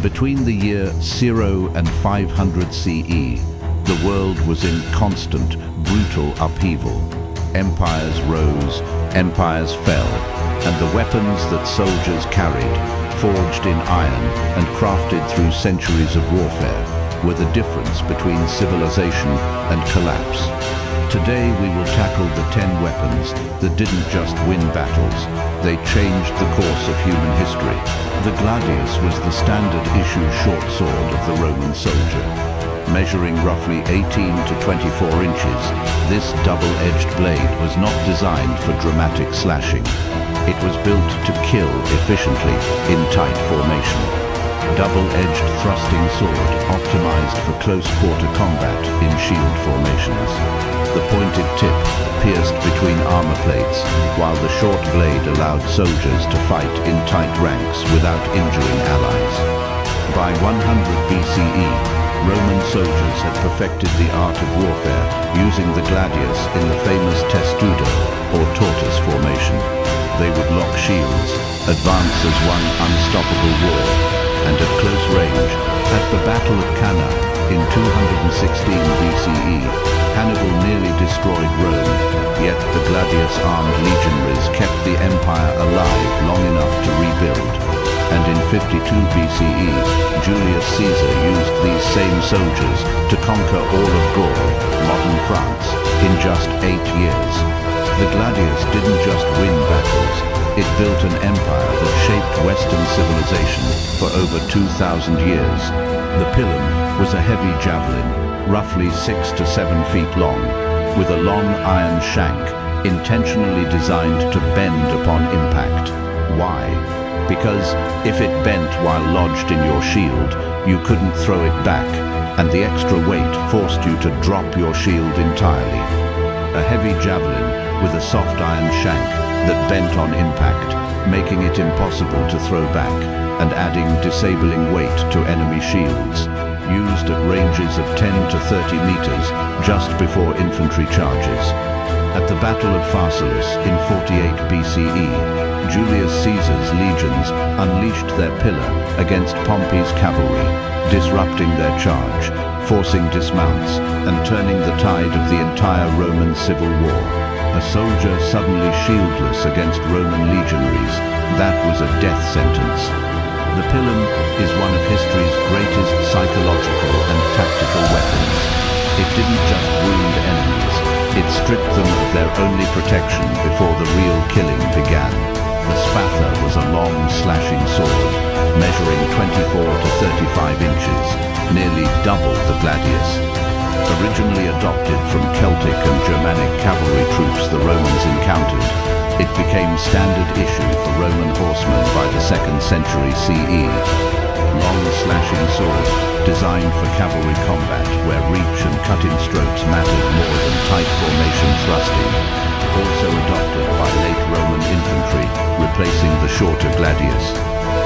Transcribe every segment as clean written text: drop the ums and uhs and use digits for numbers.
Between the year 0 and 500 CE, the world was in constant, brutal upheaval. Empires rose, empires fell, and the weapons that soldiers carried, forged in iron and crafted through centuries of warfare, were the difference between civilization and collapse. Today we will tackle the 10 weapons that didn't just win battles, they changed the course of human history. The Gladius was the standard issue short sword of the Roman soldier. Measuring roughly 18 to 24 inches, this double-edged blade was not designed for dramatic slashing. It was built to kill efficiently in tight formation. Double-edged thrusting sword optimized for close-quarter combat in shield formations. The pointed tip pierced between armor plates, while the short blade allowed soldiers to fight in tight ranks without injuring allies. By 100 BCE, Roman soldiers had perfected the art of warfare using the Gladius in the famous testudo, or tortoise formation. They would lock shields, advance as one unstoppable war, and at close range, at the Battle of Cannae in 216 BCE, Hannibal nearly destroyed Rome, yet the Gladius-armed legionaries kept the empire alive long enough to rebuild. And in 52 BCE, Julius Caesar used these same soldiers to conquer all of Gaul, modern France, in just 8 years. The Gladius didn't just win battles, it built an empire that shaped Western civilization for over 2,000 years. The pilum was a heavy javelin, roughly 6 to 7 feet long, with a long iron shank intentionally designed to bend upon impact. Why? Because if it bent while lodged in your shield, you couldn't throw it back, and the extra weight forced you to drop your shield entirely. A heavy javelin with a soft iron shank that bent on impact, making it impossible to throw back, and adding disabling weight to enemy shields. Used at ranges of 10 to 30 meters just before infantry charges. At the Battle of Pharsalus in 48 BCE, Julius Caesar's legions unleashed their pillar against Pompey's cavalry, disrupting their charge, forcing dismounts, and turning the tide of the entire Roman civil war. A soldier suddenly shieldless against Roman legionaries, that was a death sentence. The pilum is one of history's greatest psychological and tactical weapons. It didn't just wound enemies, it stripped them of their only protection before the real killing began. The spatha was a long slashing sword, measuring 24 to 35 inches, nearly double the Gladius. Originally adopted from Celtic and Germanic cavalry troops the Romans encountered, it became standard issue for Roman horsemen by the 2nd century CE. Long slashing sword, designed for cavalry combat where reach and cutting strokes mattered more than tight formation thrusting. Also adopted by late Roman infantry, replacing the shorter Gladius.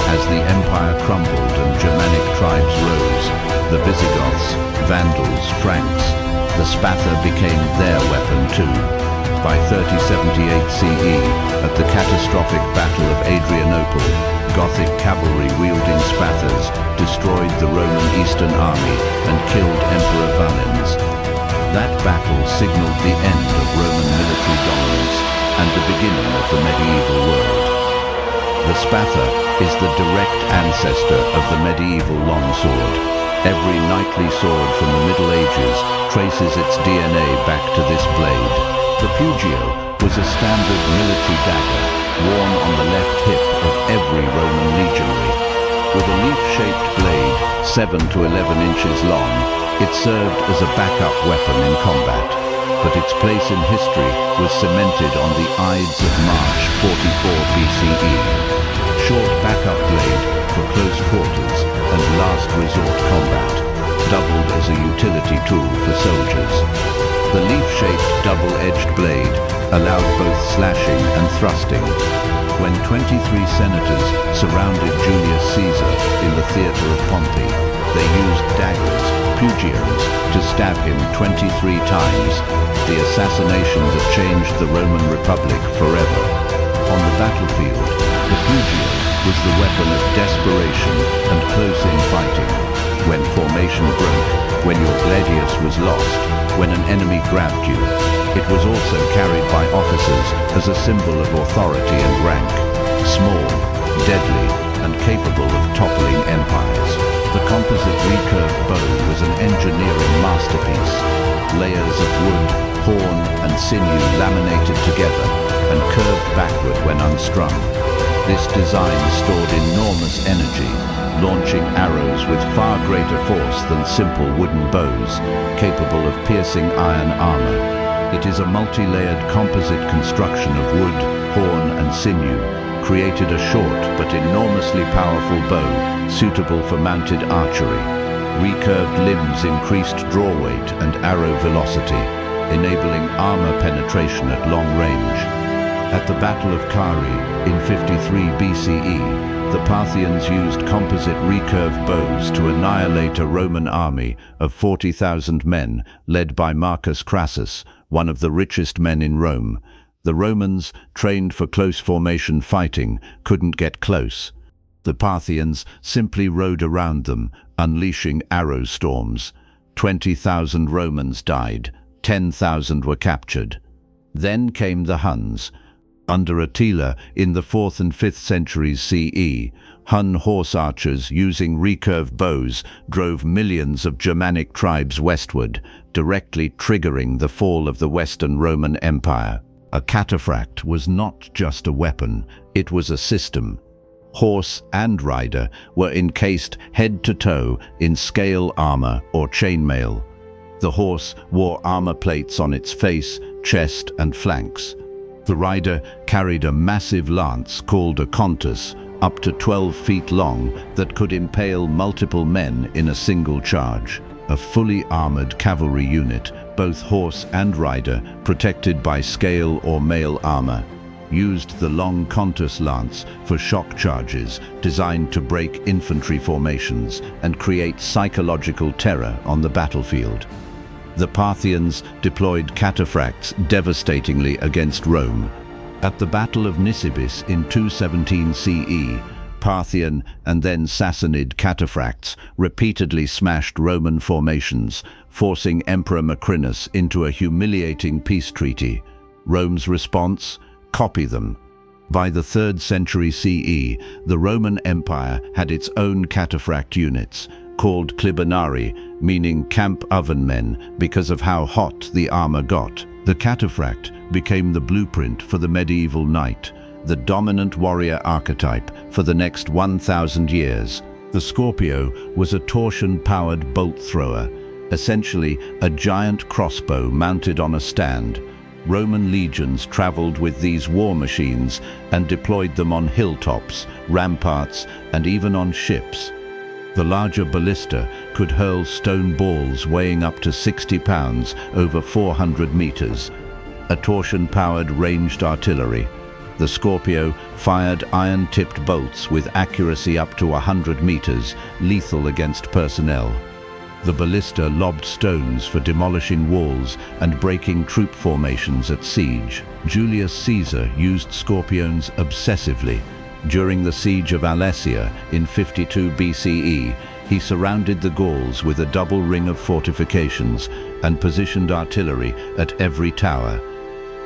As the empire crumbled and Germanic tribes rose, the Visigoths, Vandals, Franks, the spatha became their weapon too. By 3078 CE, at the catastrophic Battle of Adrianople, Gothic cavalry wielding spathas destroyed the Roman Eastern Army and killed Emperor Valens. That battle signaled the end of Roman military dominance and the beginning of the medieval world. The spatha is the direct ancestor of the medieval longsword. Every knightly sword from the Middle Ages traces its DNA back to this blade. The pugio was a standard military dagger worn on the left hip of every Roman legionary. With a leaf-shaped blade 7 to 11 inches long, it served as a backup weapon in combat, but its place in history was cemented on the Ides of March 44 BCE. Short backup blade for close quarters and last resort combat, doubled as a utility tool for soldiers. The leaf-shaped double-edged blade allowed both slashing and thrusting. When 23 senators surrounded Julius Caesar in the theater of Pompey, they used daggers, pugios, to stab him 23 times, the assassination that changed the Roman Republic forever. On the battlefield, the pugio was the weapon of desperation and close-in when formation broke, when your gladius was lost, when an enemy grabbed you. It was also carried by officers as a symbol of authority and rank, small, deadly, and capable of toppling empires. The Composite Recurve Bow was an engineering masterpiece. Layers of wood, horn, and sinew laminated together and curved backward when unstrung. This design stored enormous energy, launching arrows with far greater force than simple wooden bows, capable of piercing iron armor. It is a multi-layered composite construction of wood, horn, and sinew, created a short but enormously powerful bow suitable for mounted archery. Recurved limbs increased draw weight and arrow velocity, enabling armor penetration at long range. At the Battle of Carrhae in 53 BCE, the Parthians used composite recurve bows to annihilate a Roman army of 40,000 men led by Marcus Crassus, one of the richest men in Rome. The Romans, trained for close formation fighting, couldn't get close. The Parthians simply rode around them, unleashing arrow storms. 20,000 Romans died, 10,000 were captured. Then came the Huns. Under Attila, in the 4th and 5th centuries CE, Hun horse archers using recurve bows drove millions of Germanic tribes westward, directly triggering the fall of the Western Roman Empire. A cataphract was not just a weapon, it was a system. Horse and rider were encased head to toe in scale armor or chainmail. The horse wore armor plates on its face, chest, and flanks. The rider carried a massive lance called a contus, up to 12 feet long, that could impale multiple men in a single charge. A fully armored cavalry unit, both horse and rider, protected by scale or mail armor, used the long contus lance for shock charges designed to break infantry formations and create psychological terror on the battlefield. The Parthians deployed cataphracts devastatingly against Rome. At the Battle of Nisibis in 217 CE, Parthian and then Sassanid cataphracts repeatedly smashed Roman formations, forcing Emperor Macrinus into a humiliating peace treaty. Rome's response? Copy them. By the 3rd century CE, the Roman Empire had its own cataphract units, called clibanarii, meaning camp oven men because of how hot the armor got. The cataphract became the blueprint for the medieval knight, the dominant warrior archetype for the next 1,000 years. The scorpio was a torsion-powered bolt thrower, essentially a giant crossbow mounted on a stand. Roman legions traveled with these war machines and deployed them on hilltops, ramparts, and even on ships. The larger ballista could hurl stone balls weighing up to 60 pounds over 400 meters. A torsion-powered ranged artillery. The Scorpio fired iron-tipped bolts with accuracy up to 100 meters, lethal against personnel. The ballista lobbed stones for demolishing walls and breaking troop formations at siege. Julius Caesar used scorpions obsessively. During the siege of Alesia in 52 BCE, he surrounded the Gauls with a double ring of fortifications and positioned artillery at every tower.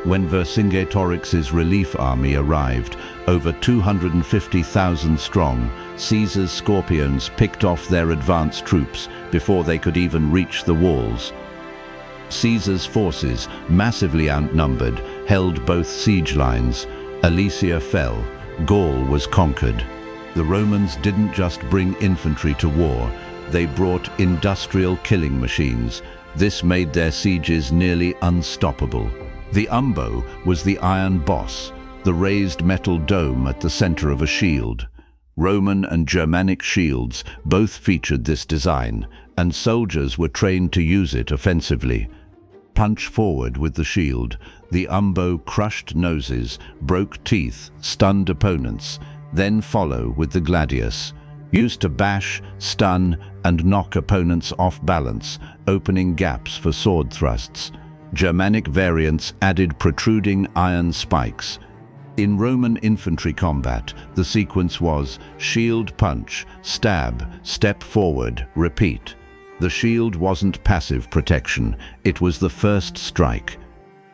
When Vercingetorix's relief army arrived, over 250,000 strong, Caesar's scorpions picked off their advance troops before they could even reach the walls. Caesar's forces, massively outnumbered, held both siege lines. Alesia fell. Gaul was conquered. The Romans didn't just bring infantry to war, they brought industrial killing machines. This made their sieges nearly unstoppable. The umbo was the iron boss, the raised metal dome at the center of a shield. Roman and Germanic shields both featured this design, and soldiers were trained to use it offensively. Punch forward with the shield, the umbo crushed noses, broke teeth, stunned opponents, then follow with the gladius, used to bash, stun, and knock opponents off balance, opening gaps for sword thrusts. Germanic variants added protruding iron spikes. In Roman infantry combat, the sequence was shield punch, stab, step forward, repeat. The shield wasn't passive protection, it was the first strike.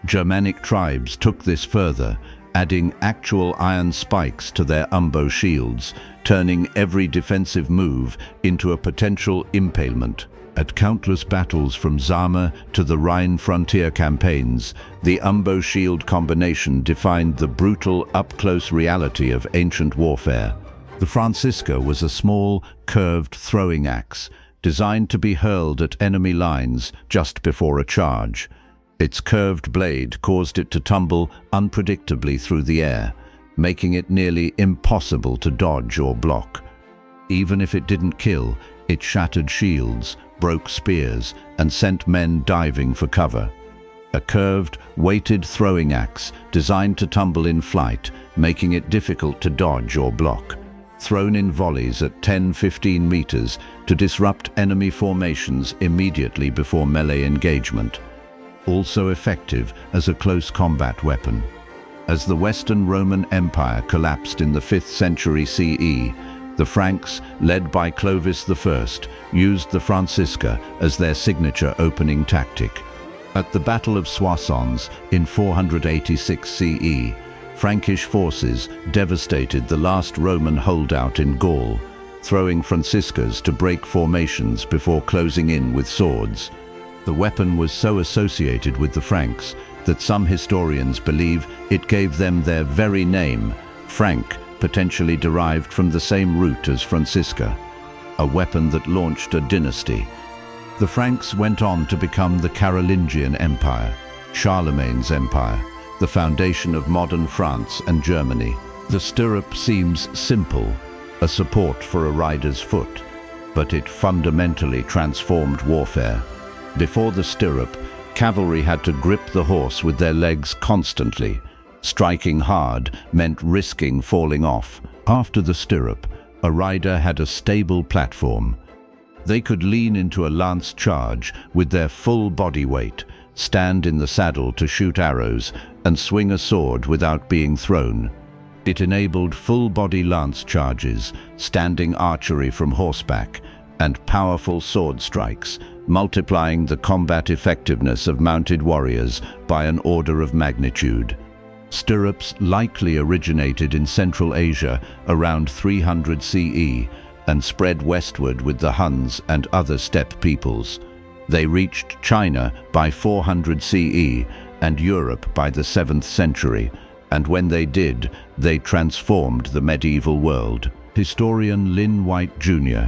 Germanic tribes took this further, adding actual iron spikes to their umbo shields, turning every defensive move into a potential impalement. At countless battles from Zama to the Rhine frontier campaigns, the umbo shield combination defined the brutal, up-close reality of ancient warfare. The Francisca was a small, curved throwing axe, designed to be hurled at enemy lines just before a charge. Its curved blade caused it to tumble unpredictably through the air, making it nearly impossible to dodge or block. Even if it didn't kill, it shattered shields, broke spears, and sent men diving for cover. A curved, weighted throwing axe designed to tumble in flight, making it difficult to dodge or block. Thrown in volleys at 10-15 meters to disrupt enemy formations immediately before melee engagement. Also effective as a close combat weapon. As the Western Roman Empire collapsed in the 5th century CE, the Franks, led by Clovis I, used the Francisca as their signature opening tactic. At the Battle of Soissons in 486 CE, Frankish forces devastated the last Roman holdout in Gaul, throwing Franciscas to break formations before closing in with swords. The weapon was so associated with the Franks that some historians believe it gave them their very name, Frank, potentially derived from the same root as Francisca, a weapon that launched a dynasty. The Franks went on to become the Carolingian Empire, Charlemagne's empire, the foundation of modern France and Germany. The stirrup seems simple, a support for a rider's foot, but it fundamentally transformed warfare. Before the stirrup, cavalry had to grip the horse with their legs constantly. Striking hard meant risking falling off. After the stirrup, a rider had a stable platform. They could lean into a lance charge with their full body weight, stand in the saddle to shoot arrows, and swing a sword without being thrown. It enabled full-body lance charges, standing archery from horseback, and powerful sword strikes, multiplying the combat effectiveness of mounted warriors by an order of magnitude. Stirrups likely originated in Central Asia around 300 CE and spread westward with the Huns and other steppe peoples. They reached China by 400 CE and Europe by the 7th century, and when they did, they transformed the medieval world. Historian Lynn White Jr.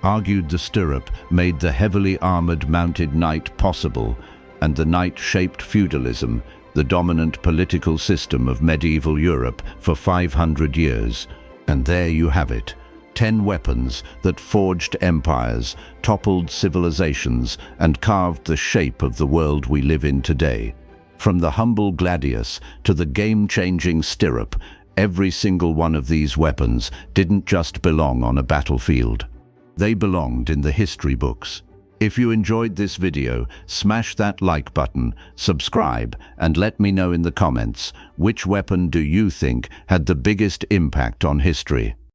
argued the stirrup made the heavily armored mounted knight possible, and the knight shaped feudalism, the dominant political system of medieval Europe for 500 years. And there you have it. 10 weapons that forged empires, toppled civilizations, and carved the shape of the world we live in today. From the humble Gladius to the game-changing stirrup, every single one of these weapons didn't just belong on a battlefield. They belonged in the history books. If you enjoyed this video, smash that like button, subscribe, and let me know in the comments, which weapon do you think had the biggest impact on history?